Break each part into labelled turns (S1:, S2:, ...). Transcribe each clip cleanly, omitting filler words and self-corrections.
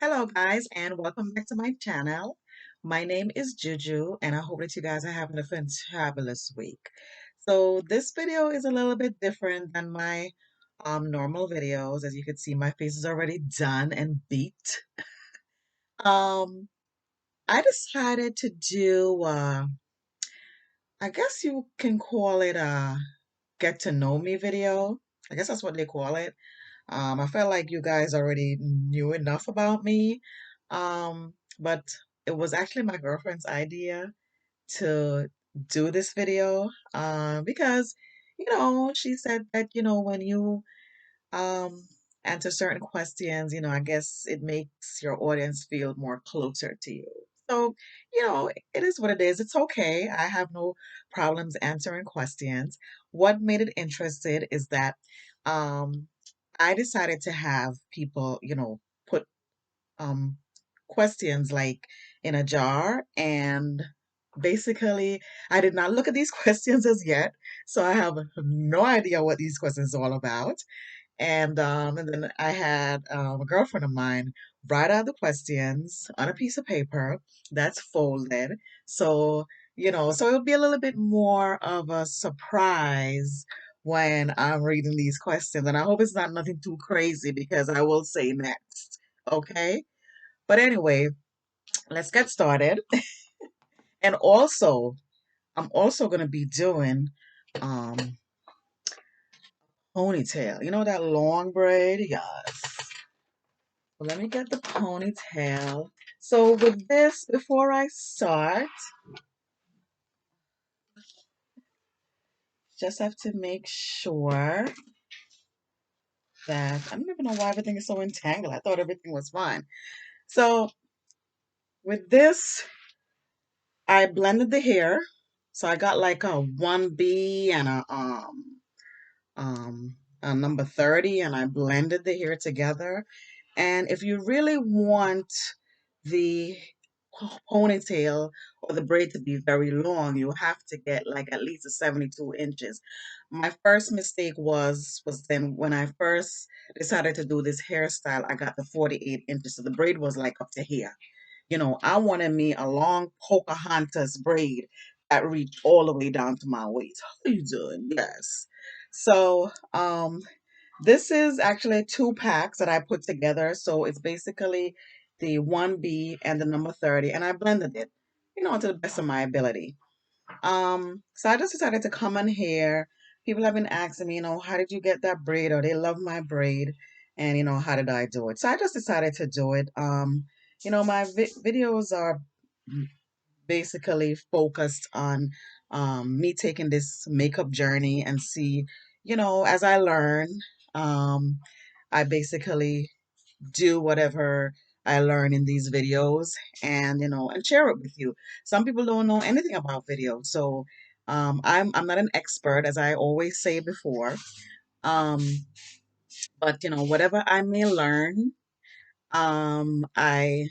S1: Hello, guys, and welcome back to my channel. My name is Juju, and I hope that you guys are having a fantabulous week. So, this video is a little bit different than my normal videos. As you can see, my face is already done and beat. Um, I decided to do, I guess you can call it a get to know me video. I guess that's what they call it. I felt like you guys already knew enough about me, but it was actually my girlfriend's idea to do this video because, she said that, when you um, answer certain questions, I guess it makes your audience feel more closer to you. So, it is what it is. It's okay. I have no problems answering questions. What made it interested is that um, I decided to have people, put um, questions like in a jar and basically I did not look at these questions as yet, so I have no idea what these questions are all about. And then I had a girlfriend of mine write out the questions on a piece of paper that's folded. So, so it'll be a little bit more of a surprise when I'm reading these questions. And I hope it's not nothing too crazy because I will say next. Okay? But anyway, let's get started. And also, I'm also going to be doing um ponytail. You know that long braid? Yes. Well, let me get the ponytail. So with this, before I start, just have to make sure that I don't even know why everything is so entangled. I thought everything was fine. So with this, I blended the hair. So I got like a 1B and a number 30, and I blended the hair together. And if you really want the ponytail or the braid to be very long, you have to get like at least a 72 inches. My first mistake was then when I first decided to do this hairstyle, I got the 48 inches. So the braid was like up to here. I wanted me a long Pocahontas braid that reached all the way down to my waist. How are you doing? Yes. So, this is actually two packs that I put together. So it's basically the 1B and the number 30, and I blended it, to the best of my ability. So I just decided to come on here. People have been asking me, how did you get that braid? Or they love my braid, and how did I do it? So I just decided to do it. My videos are basically focused on me taking this makeup journey and see, as I learn, um, I basically do whatever I learn in these videos and and share it with you. Some people don't know anything about video, so I'm not an expert, as I always say before. Um, but whatever I may learn, I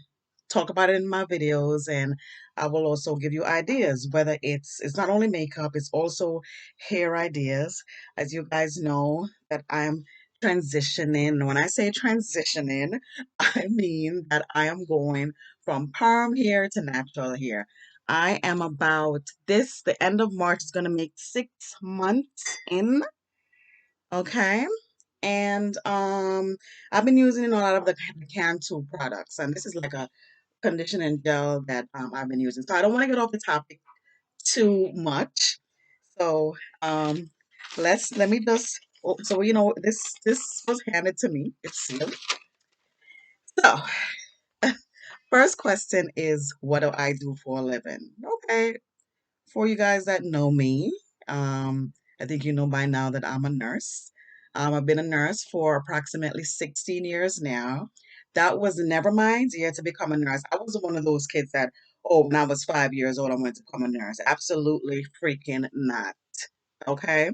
S1: talk about it in my videos, and I will also give you ideas, whether it's not only makeup, it's also hair ideas. As you guys know that I'm transitioning. When I say transitioning, I mean that I am going from perm hair to natural hair. I am about this, the end of March is going to make 6 months in, okay? And I've been using a lot of the Cantu products, and this is like a conditioning gel that I've been using. So I don't want to get off the topic too much. So um, let me just. So this was handed to me. It's sealed. So first question is, what do I do for a living? Okay, for you guys that know me, I think you know by now that I'm a nurse. I've been a nurse for approximately 16 years now. That was never my idea to become a nurse. I wasn't one of those kids that, oh, when I was 5 years old, I wanted to become a nurse. Absolutely freaking not. Okay.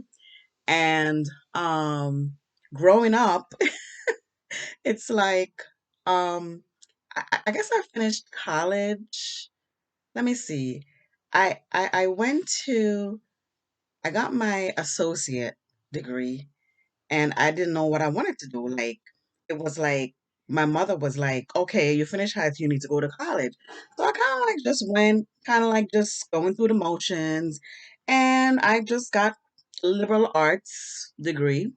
S1: And growing up, it's like, um, I guess I finished college. Let me see. I went to I got my associate degree and I didn't know what I wanted to do. Like, it was like my mother was like, okay, you finish high school, you need to go to college. So I kind of like just went, kind of like just going through the motions. And I just got a liberal arts degree,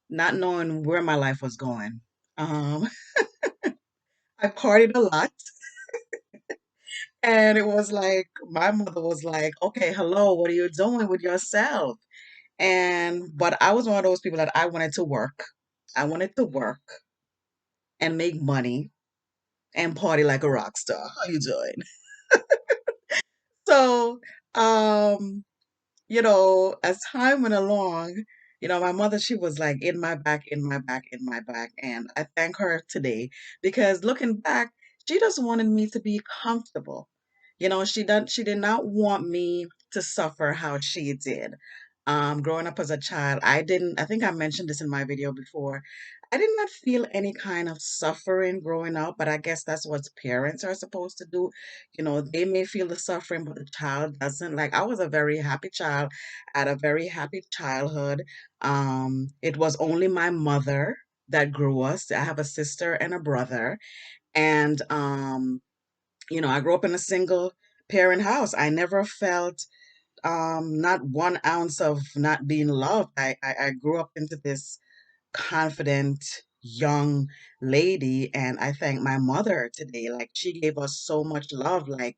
S1: not knowing where my life was going. Um, I partied a lot. And it was like, my mother was like, okay, hello, what are you doing with yourself? But I was one of those people that I wanted to work. I wanted to work and make money and party like a rock star. How you doing? So, um, as time went along, my mother, she was like in my back, in my back, in my back. And I thank her today because looking back, she just wanted me to be comfortable. She did not want me to suffer how she did. Growing up as a child, I think I mentioned this in my video before. I did not feel any kind of suffering growing up, but I guess that's what parents are supposed to do. They may feel the suffering, but the child doesn't. Like, I was a very happy child, had a very happy childhood. It was only my mother that grew us. I have a sister and a brother. And, I grew up in a single parent house. I never felt not 1 ounce of not being loved. I grew up into this confident young lady, and I thank my mother today. Like, she gave us so much love. Like,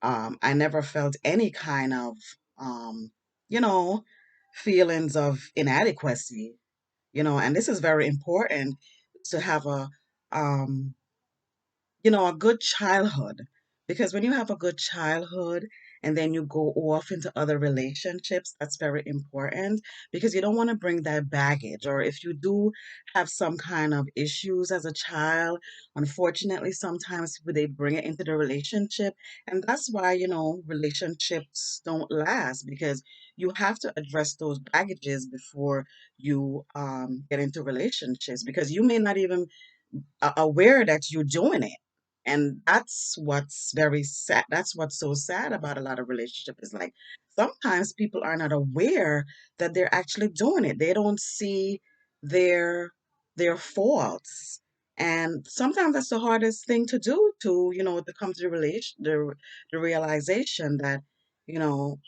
S1: I never felt any kind of, um, you know, feelings of inadequacy, and this is very important to have um, a good childhood. Because when you have a good childhood and then you go off into other relationships, that's very important because you don't want to bring that baggage. Or if you do have some kind of issues as a child, unfortunately, sometimes people they bring it into the relationship. And that's why, relationships don't last because you have to address those baggages before you get into relationships because you may not even aware that you're doing it. And that's what's very sad. That's what's so sad about a lot of relationships. It's like sometimes people are not aware that they're actually doing it. They don't see their their faults. And sometimes that's the hardest thing to do to come to the realization that, you know,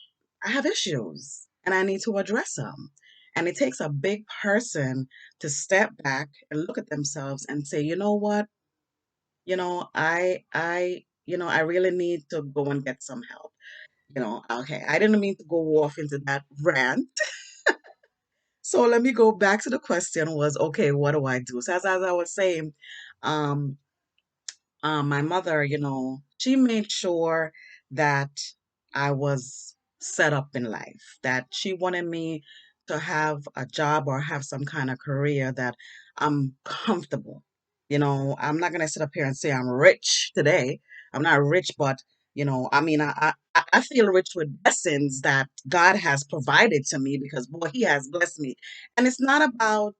S1: I have issues and I need to address them. And it takes a big person to step back and look at themselves and say, you know what? I really need to go and get some help. Okay, I didn't mean to go off into that rant. So let me go back to the question was, okay, what do I do? So as I was saying, um, my mother, she made sure that I was set up in life, that she wanted me to have a job or have some kind of career that I'm comfortable. I'm not gonna sit up here and say I'm rich today. I'm not rich, but I mean, I feel rich with blessings that God has provided to me because boy, He has blessed me. And it's not about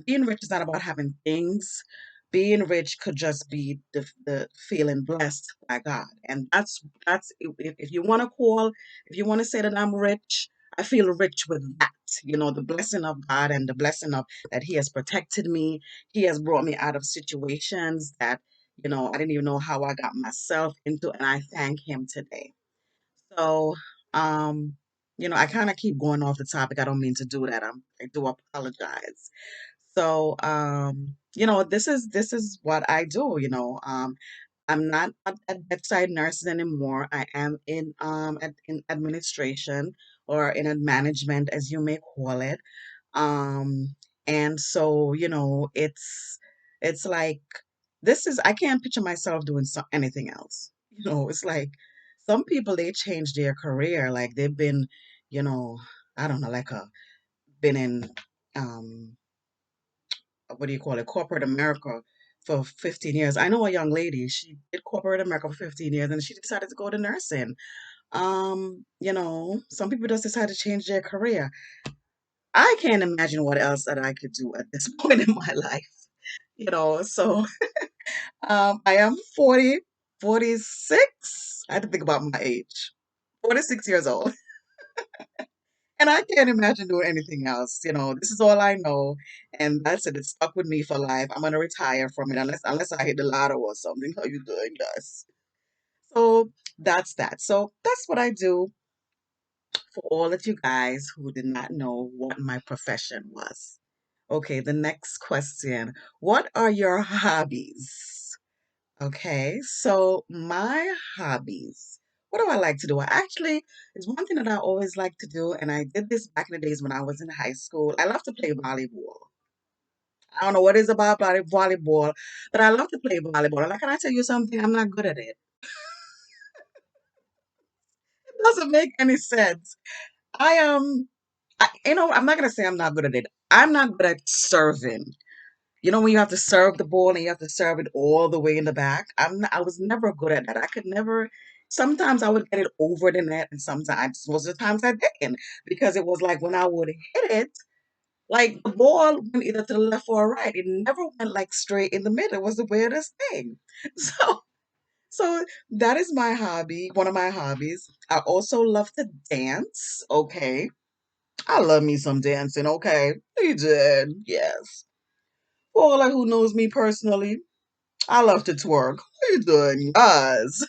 S1: being rich is not about having things. Being rich could just be the feeling blessed by God. And that's if you want to if you want to say that I'm rich, I feel rich with that. The blessing of God and the blessing of that He has protected me. He has brought me out of situations that, I didn't even know how I got myself into, and I thank Him today. So, um, I kind of keep going off the topic. I don't mean to do that. I do apologize. So, this is what I do, I'm not at bedside nurses anymore. I am in administration or in management, as you may call it. Um, and so, it's like I can't picture myself doing anything else. It's like some people they change their career, like they've been, you know, I don't know, like been in um what do you call it, corporate America for 15 years. I know a young lady, she did corporate America for 15 years and she decided to go to nursing. Some people just decide to change their career. I can't imagine what else that I could do at this point in my life. So I am 40, 46. I had to think about my age. 46 years old. And I can't imagine doing anything else. This is all I know, and that's it. It's stuck with me for life. I'm gonna retire from it unless I hit the lotto or something. How you doing, guys? So that's that. So that's what I do for all of you guys who did not know what my profession was. Okay, the next question. What are your hobbies? Okay, so my hobbies. What do I like to do? It's one thing that I always like to do, and I did this back in the days when I was in high school. I love to play volleyball. I don't know what it is about volleyball, but I love to play volleyball. And like, can I tell you something? I'm not good at it. It doesn't make any sense. I'm not gonna say I'm not good at it. I'm not good at serving. When you have to serve the ball and you have to serve it all the way in the back. I was never good at that. I could never. Sometimes I would get it over the net, and sometimes most of the times I didn't, because it was like when I would hit it, like the ball went either to the left or right. It never went like straight in the middle. It was the weirdest thing. So, so that is my hobby. One of my hobbies. I also love to dance. Okay, I love me some dancing. Okay, you did. Yes. For all who knows me personally, I love to twerk. How you doing, guys?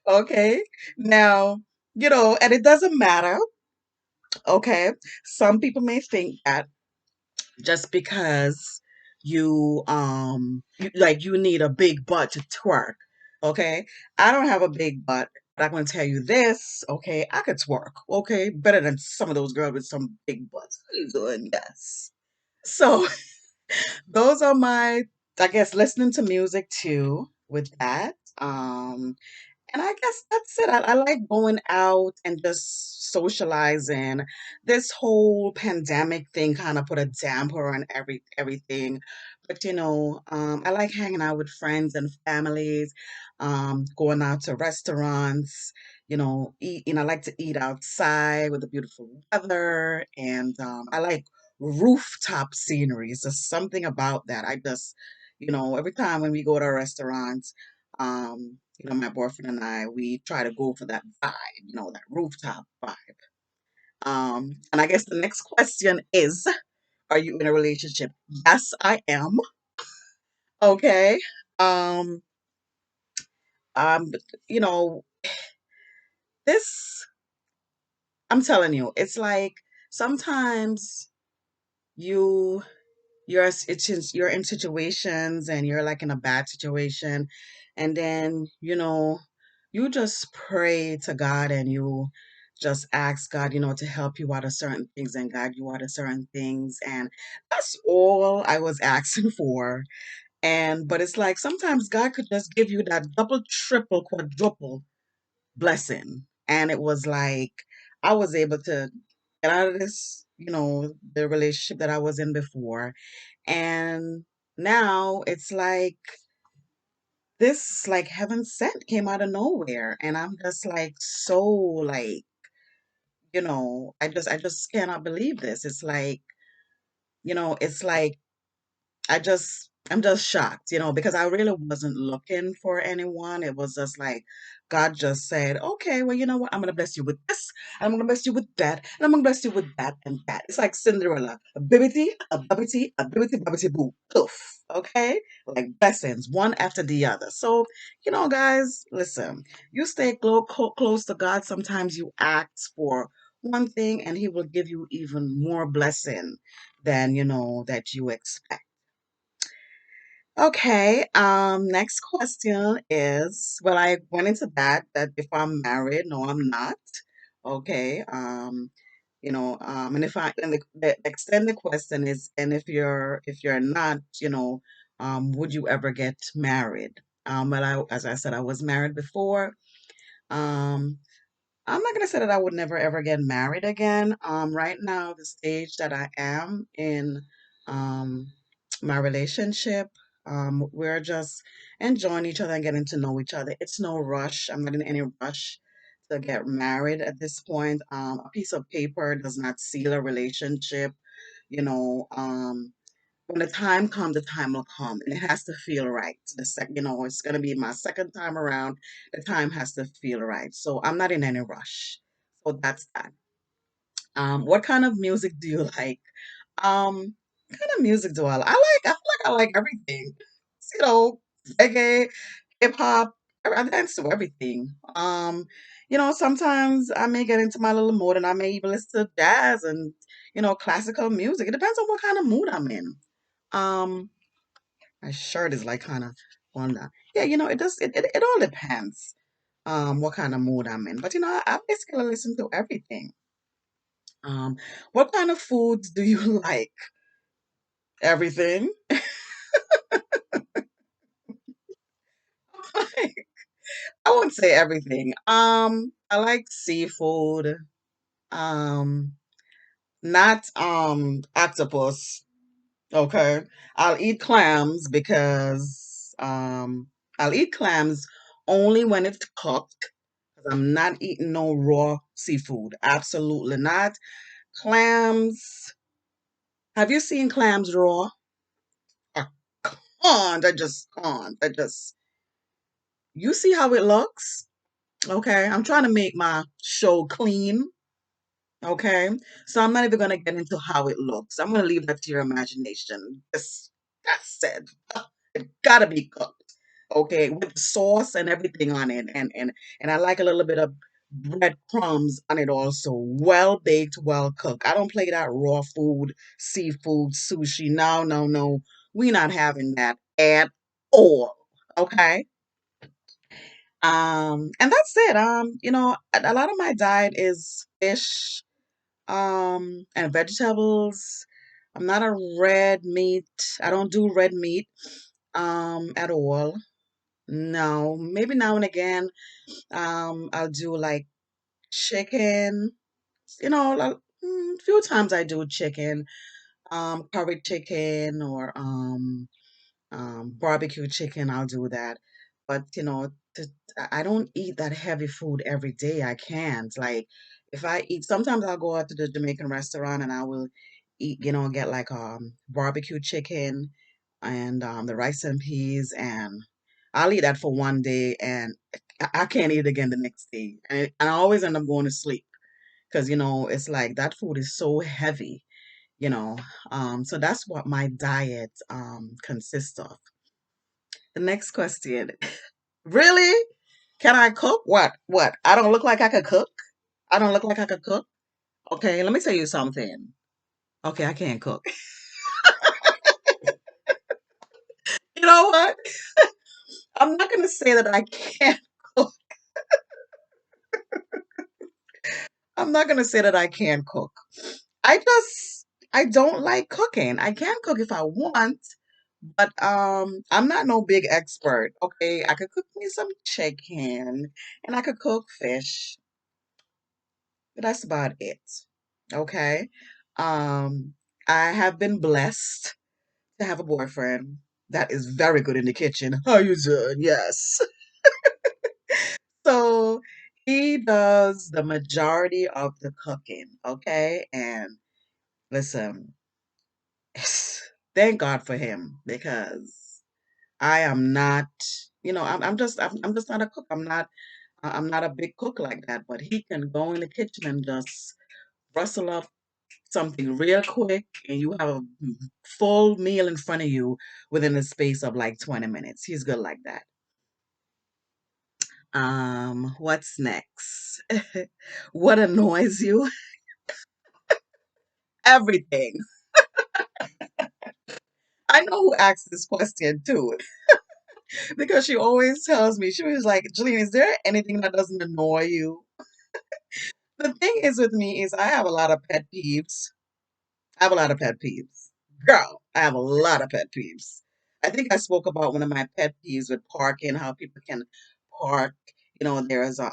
S1: Okay. Now, and it doesn't matter. Okay. Some people may think that just because you need a big butt to twerk. Okay. I don't have a big butt, but I'm gonna tell you this. Okay. I could twerk. Okay. Better than some of those girls with some big butts. How you doing? Yes. So those are my, I guess, listening to music too with that. And I guess that's it. I like going out and just socializing. This whole pandemic thing kind of put a damper on everything. But I like hanging out with friends and families, going out to restaurants, I like to eat outside with the beautiful weather, and I like rooftop scenery. It's just something about that. Every time when we go to a restaurant, my boyfriend and I, we try to go for that vibe, that rooftop vibe. And I guess the next question is, are you in a relationship? Yes, I am. Okay. Um, um, you know, this, I'm telling you, it's like sometimes you you're in situations and you're like in a bad situation, and then you just pray to God and you just ask God to help you out of certain things and guide you out of certain things, and that's all I was asking for. But it's like sometimes God could just give you that double, triple, quadruple blessing, and it was like I was able to get out of this, the relationship that I was in before, and now it's like this, like heaven sent, came out of nowhere. And I'm just like so like, I just cannot believe this. It's like I'm just shocked, because I really wasn't looking for anyone. It was just like God just said, okay, well, you know what? I'm gonna bless you with this, and I'm gonna bless you with that, and I'm gonna bless you with that and that. It's like Cinderella. A bibbity, a bibbity, babbity boo. Poof. Okay? Like blessings, one after the other. So, guys, listen, you stay close to God. Sometimes you ask for one thing and he will give you even more blessing than that you expect. Okay, next question is, well, I went into that if I'm married. No, I'm not. Okay, and the extended question is, and if you're not, would you ever get married? Well, as I said, I was married before. Um, I'm not gonna say that I would never ever get married again. Right now, the stage that I am in, um, my relationship, we're just enjoying each other and getting to know each other. It's no rush. I'm not in any rush to get married at this point. A piece of paper does not seal a relationship. You know, um, when the time comes, the time will come, and it has to feel right. It's gonna be my second time around. The time has to feel right, so I'm not in any rush. So that's that. What kind of music do you like? What kind of music do I like? I feel like I like everything. You know, reggae, hip hop. I dance to everything. Sometimes I may get into my little mood and I may even listen to jazz and classical music. It depends on what kind of mood I'm in. Um, my shirt is like kind of on that. Yeah, it all depends what kind of mood I'm in. But I basically listen to everything. What kind of foods do you like? Everything. I won't say everything. I like seafood. Um, not octopus. Okay. I'll eat clams because I'll eat clams only when it's cooked. 'Cause I'm not eating no raw seafood. Absolutely not. Clams. Have you seen clams raw? I can't. I just can't. You see how it looks? Okay. I'm trying to make my show clean. Okay. So I'm not even going to get into how it looks. I'm going to leave that to your imagination. That's it. It gotta be cooked. Okay. With the sauce and everything on it. And I like a little bit of breadcrumbs on it also. Well baked, well cooked. I don't play that raw food, seafood, sushi. No, no, no. We not having that at all. Okay. And that's it. A lot of my diet is fish, and vegetables. I'm not a red meat. I don't do red meat, at all. No, maybe now and again, I'll do like chicken. Few times I do chicken, curry chicken or barbecue chicken, I'll do that. But I don't eat that heavy food every day. I can't. Like, if I eat, sometimes I'll go out to the Jamaican restaurant and I will eat, get like barbecue chicken and the rice and peas, and I'll eat that for one day and I can't eat it again the next day. And I always end up going to sleep because it's like that food is so heavy, you know. So that's what my diet consists of. The next question. Really? Can I cook? What? What? I don't look like I could cook? I don't look like I could cook? Okay, let me tell you something. Okay, I can't cook. You know what? I'm not going to say that I can't cook. I'm not going to say that I can't cook. I don't like cooking. I can cook if I want, but I'm not no big expert. Okay, I could cook me some chicken and I could cook fish. But that's about it. Okay. Um, I have been blessed to have a boyfriend that is very good in the kitchen. How you doing? Yes. So he does the majority of the cooking. Okay. And listen, thank God for him because I am not, I'm just not a cook. I'm not a big cook like that, but he can go in the kitchen and just rustle up something real quick and you have a full meal in front of you within the space of like 20 minutes. He's good like that. What's next? What annoys you? Everything. I know who asked this question too, because she always tells me, she was like, Julian, is there anything that doesn't annoy you? The thing is with me is I have a lot of pet peeves. I have a lot of pet peeves. Girl, I have a lot of pet peeves. I think I spoke about one of my pet peeves with parking, how people can park. There's a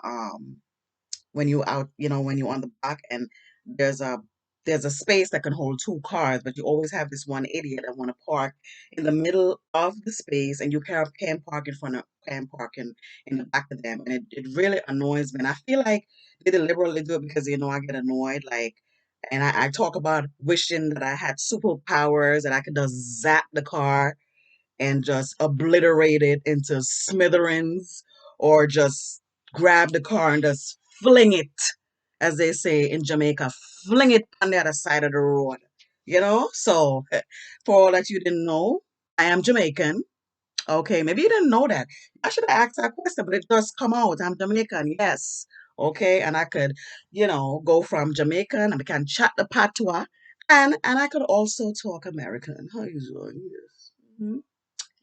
S1: when you out, when you're on the block and there's a there's a space that can hold two cars, but you always have this one idiot that want to park in the middle of the space and you can't park in front of can't park in the back of them. And it really annoys me. And I feel like they deliberately do it because I get annoyed. Like And I talk about wishing that I had superpowers and I could just zap the car and just obliterate it into smithereens, or just grab the car and just fling it, as they say in Jamaica, fling it on the other side of the road. So for all that you didn't know, I am Jamaican. Okay, maybe you didn't know that. I should have asked that question, but it does come out. I'm Jamaican, yes. Okay, and I could, go from Jamaican and we can chat the patois, and I could also talk American. How you doing? Yes.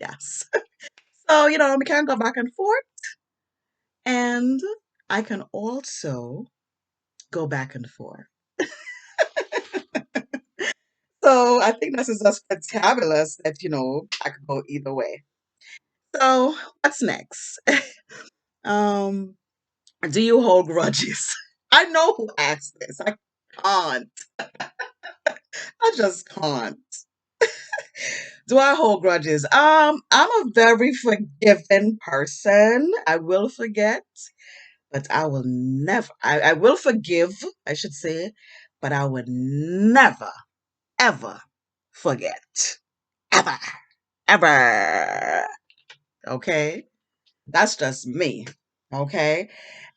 S1: Yes. So, we can go back and forth, and I can also go back and forth. So I think this is just fantabulous that, I could go either way. So what's next? Um, do you hold grudges? I know who asked this. I can't. I just can't. Do I hold grudges? I'm a very forgiving person. I will forget, but I will never, I will forgive, I should say, but I would never, ever forget. Ever. Ever. Okay? That's just me. Okay?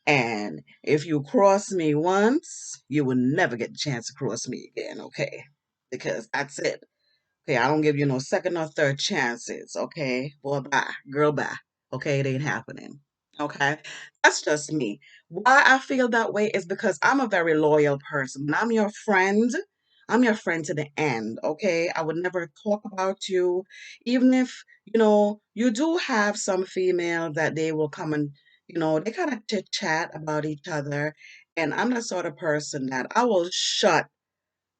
S1: And if you cross me once, you will never get the chance to cross me again. Okay? Because that's it. Okay, I don't give you no second or third chances. Okay, boy, bye, girl, bye. Okay, it ain't happening. Okay, that's just me. Why I feel that way is because I'm a very loyal person. When I'm your friend to the end. Okay, I would never talk about you, even if you do have some female that they will come and they kind of chit chat about each other, and I'm the sort of person that I will shut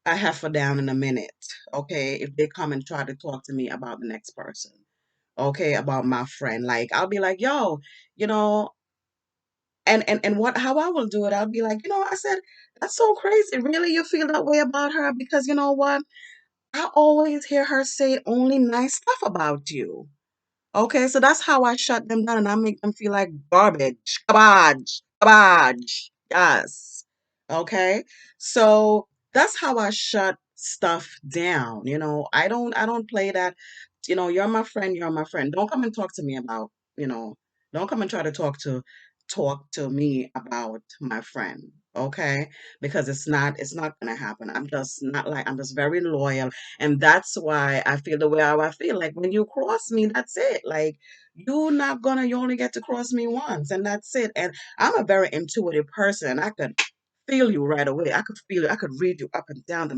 S1: a heifer down in a minute, okay, if they come and try to talk to me about the next person, okay, about my friend. Like I'll be like, yo, you know, and what how I will do it, I'll be like, I said, that's so crazy. Really, you feel that way about her? Because you know what? I always hear her say only nice stuff about you. Okay, so that's how I shut them down and I make them feel like garbage. Garbage. Garbage. Yes. Okay. So that's how I shut stuff down. I don't play that, you're my friend, you're my friend. Don't come and talk to me about, you know, don't come and try to talk to me about my friend. Okay? Because it's not gonna happen. I'm just very loyal, and that's why I feel the way how I feel. Like when you cross me, that's it. Like you only get to cross me once, and that's it. And I'm a very intuitive person. I could feel you right away. I could feel it. I could read you up and down the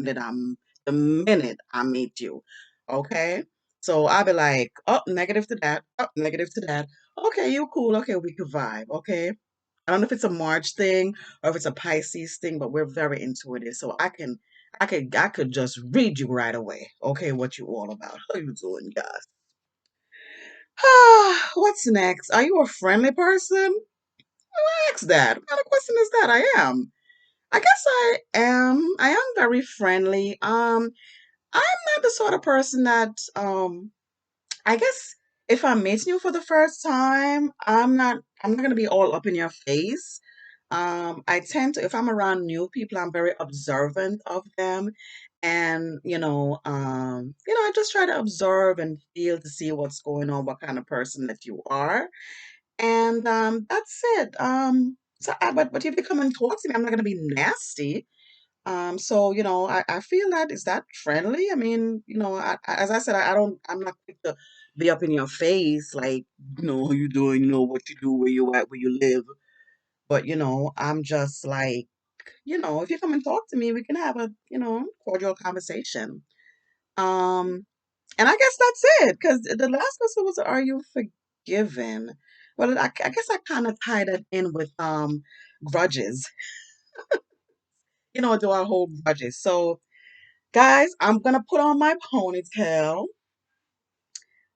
S1: minute I meet you. Okay? So I'll be like, oh, negative to that, oh, negative to that. Okay, you cool. Okay, we could vibe. Okay. I don't know if it's a March thing or if it's a Pisces thing, but we're very intuitive. So I could just read you right away. Okay, what you all about? How you doing, guys? What's next? Are you a friendly person? Ask that. What kind of question is that? I am. I guess I am. I am very friendly. I'm not the sort of person that I guess if I'm meeting you for the first time, I'm not gonna be all up in your face. I tend to, if I'm around new people, I'm very observant of them. And, I just try to observe and feel to see what's going on, what kind of person that you are. And that's it. But if you come and talk to me, I'm not gonna be nasty. So, I feel that is that friendly. I mean, as I said, I'm not quick to be up in your face, like, how you doing, what you do, where you at, where you live. But, I'm just like, if you come and talk to me, we can have a, cordial conversation. Um, and I guess that's it, because the last question was, are you forgiven? Well, I guess I kind of tied it in with grudges. Do I hold grudges? So, guys, I'm gonna put on my ponytail.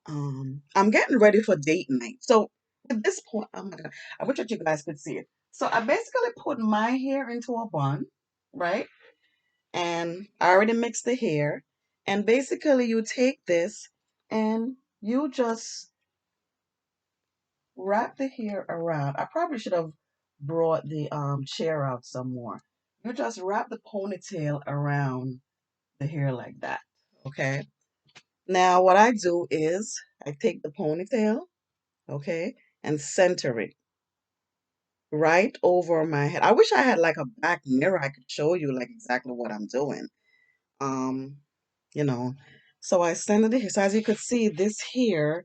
S1: I'm getting ready for date night. So at this point, oh my God, I wish that you guys could see it. So I basically put my hair into a bun, right? And I already mixed the hair. And basically you take this and you just wrap the hair around. I probably should have brought the chair out some more. You just wrap the ponytail around the hair like that. Okay. Now what I do is I take the ponytail, okay, and center it right over my head. I wish I had like a back mirror I could show you like exactly what I'm doing. Um, you know, so I center it here. So as you could see, this here,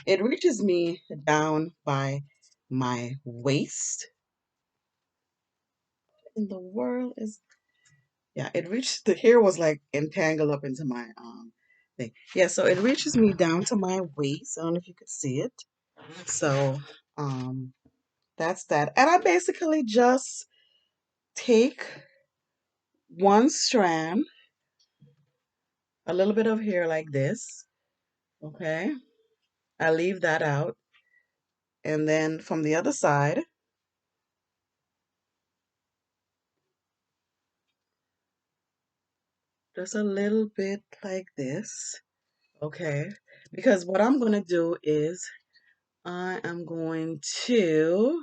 S1: it reaches me down by my waist. In the world is, yeah, it reached, the hair was like entangled up into my thing. Yeah, so it reaches me down to my waist. I don't know if you could see it. So um that's that. And I basically just take one strand, a little bit of hair like this, okay? I leave that out. And then from the other side, just a little bit like this, okay? Because what I'm going to do is I am going to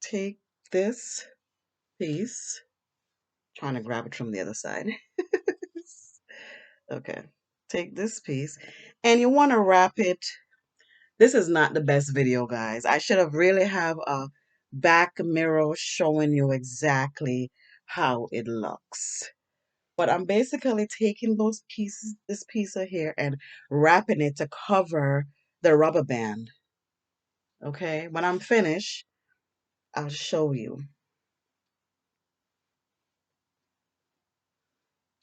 S1: take this piece, trying to grab it from the other side. Okay, take this piece, and you want to wrap it. This is not the best video, guys. I should have really have a back mirror showing you exactly how it looks. But I'm basically taking those pieces, this piece of hair, and wrapping it to cover the rubber band. Okay, when I'm finished, I'll show you.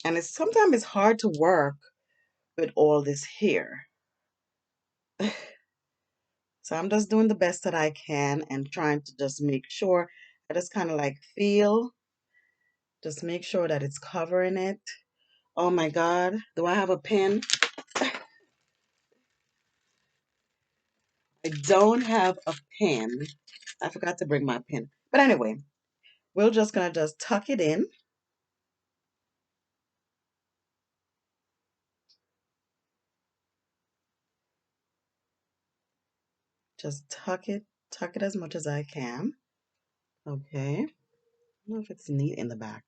S1: And it's sometimes it's hard to work with all this hair. So I'm just doing the best that I can and trying to just make sure I just kind of like feel, just make sure that it's covering it. Oh my God, do I have a pin? I don't have a pin. I forgot to bring my pin. But anyway, we're just gonna just tuck it in. Just tuck it as much as I can. Okay. I don't know if it's neat in the back.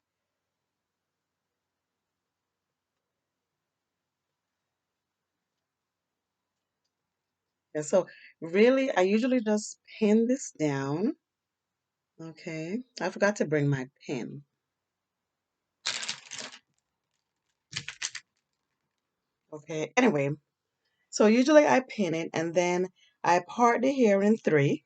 S1: Yeah, so really, I usually just pin this down. Okay. I forgot to bring my pin. Okay. Anyway, so usually I pin it and then I part the hair in three.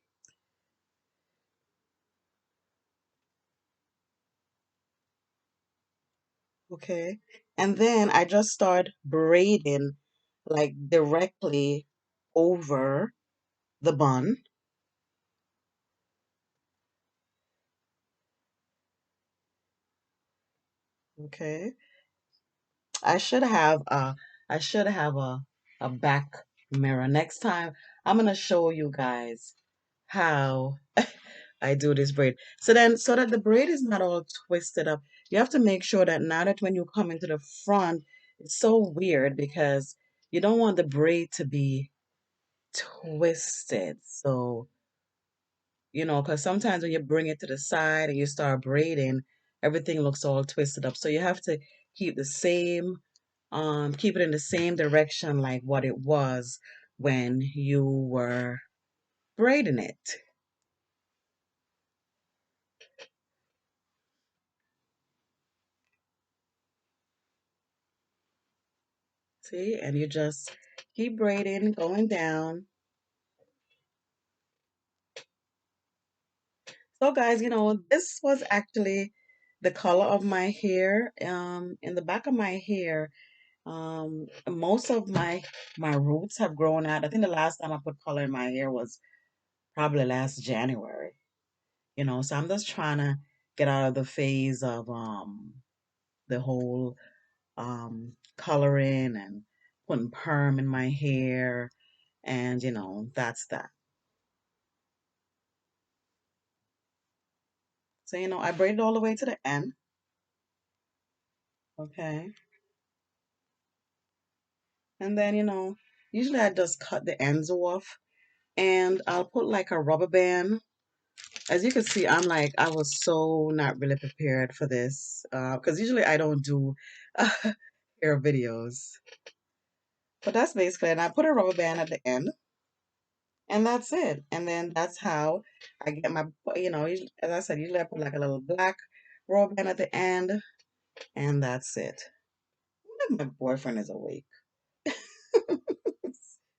S1: Okay. And then I just start braiding like directly over the bun. Okay. I should have I should have a back mirror. Next time I'm gonna show you guys how I do this braid. So then so that the braid is not all twisted up, you have to make sure that now that when you come into the front, it's so weird because you don't want the braid to be twisted. So, because sometimes when you bring it to the side and you start braiding, everything looks all twisted up. So you have to keep the same keep it in the same direction like what it was when you were braiding it. See, and you just keep braiding, going down. So guys, this was actually the color of my hair. In the back of my hair, most of my roots have grown out. I think the last time I put color in my hair was probably last January. So I'm just trying to get out of the phase of the whole coloring and putting perm in my hair, and that's that. So I braided all the way to the end. Okay, and then usually I just cut the ends off, and I'll put like a rubber band As you can see, I'm like, I was so not really prepared for this because usually I don't do hair videos. But that's basically, and I put a rubber band at the end, and that's it. And then that's how I get my, as I said, usually I put like a little black rubber band at the end, and that's it. My boyfriend is awake.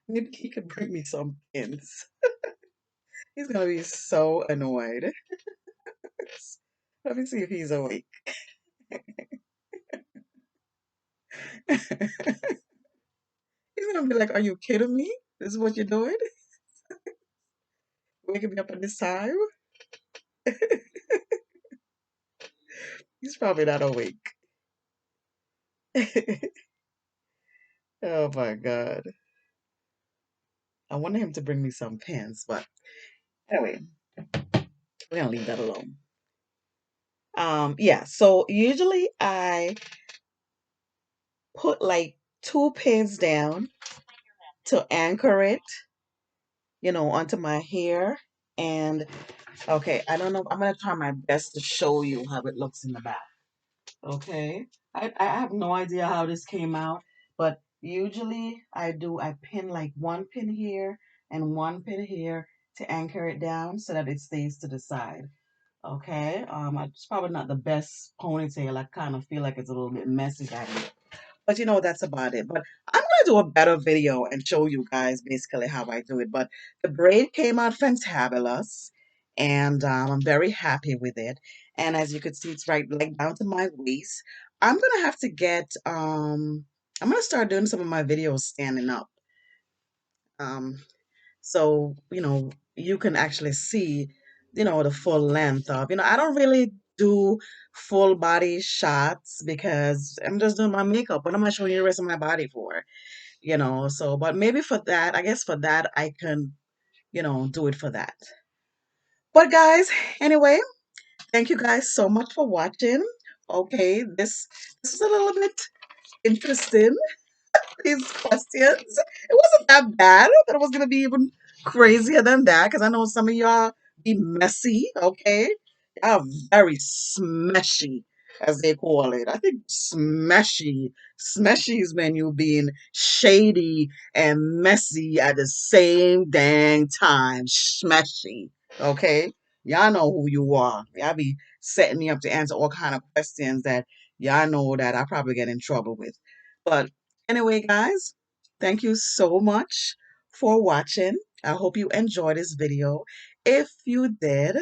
S1: Maybe he could bring me some pins. He's gonna be so annoyed. Let me see if he's awake. He's gonna be like, "Are you kidding me? This is what you're doing? Waking me up at this time?" He's probably not awake. Oh my God. I wanted him to bring me some pins, but anyway, we're gonna leave that alone. Yeah, so usually I put like two pins down to anchor it, onto my hair. And okay, I don't know. I'm gonna try my best to show you how it looks in the back. Okay. I have no idea how this came out, but usually I pin like one pin here and one pin here to anchor it down so that it stays to the side. Okay. It's probably not the best ponytail. I kind of feel like it's a little bit messy back here. But that's about it. But I'm gonna do a better video and show you guys basically how I do it. But the braid came out fantabulous, and I'm very happy with it. And as you can see, it's right like down to my waist. I'm gonna have to get I'm gonna start doing some of my videos standing up. Um, so you can actually see the full length of I don't really do full body shots because I'm just doing my makeup. What am I showing you the rest of my body for? So but maybe for that, I guess for that I can do it for that. But guys, anyway, thank you guys so much for watching. Okay, this is a little bit interesting, these questions. It wasn't that bad. I thought it was gonna be even crazier than that because I know some of y'all be messy, okay? Y'all very smashy, as they call it. I think smashy. Smashy is when you being shady and messy at the same dang time. Smashy, okay? Y'all know who you are. Y'all be setting me up to answer all kind of questions that y'all know that I probably get in trouble with. But anyway, guys, thank you so much for watching. I hope you enjoyed this video. If you did,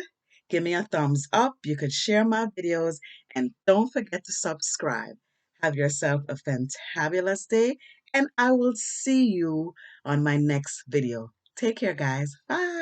S1: give me a thumbs up. You could share my videos and don't forget to subscribe. Have yourself a fantabulous day, and I will see you on my next video. Take care, guys. Bye.